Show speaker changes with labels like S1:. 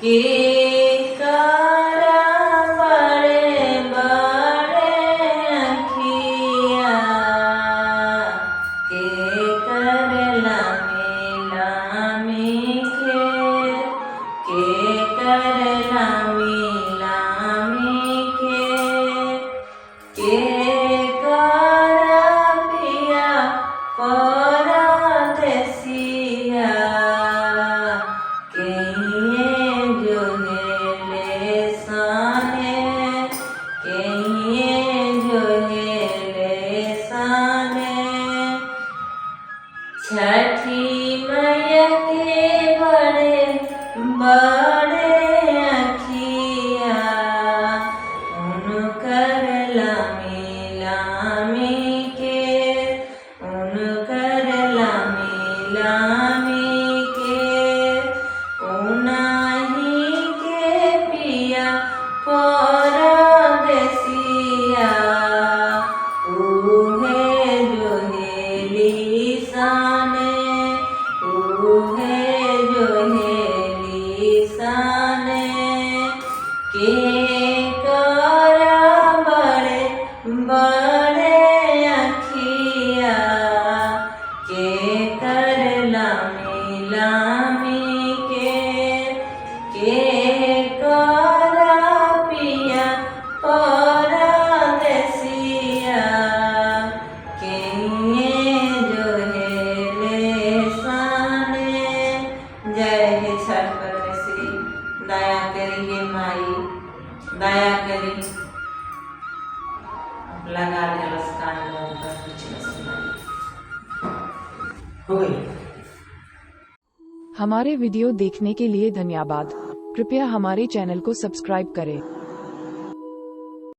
S1: के करा बड़े बड़े अखिया के कर लामी लामी के कर लामी लामी के करा पिया परदेसिया के जो हेले साने के जो हेले साने छठी मैया के बड़े बड़े अखिया उनकर लामी लामी के उनकर लामी लामी के उनाही के पिया परदेसिया उहे जो हेली साने उहे जो हेली साने के करा बड़े बड़े अखिया के कर लामी लामी के करा पिया परदेसिया के जो हेले साने। जय हे छठ परमेश्वरी, दया करी हे माई, दया करी। लगा ले कान में कुछ न सुनाई हो गई।
S2: हमारे वीडियो देखने के लिए धन्यवाद। कृपया हमारे चैनल को सब्सक्राइब करें।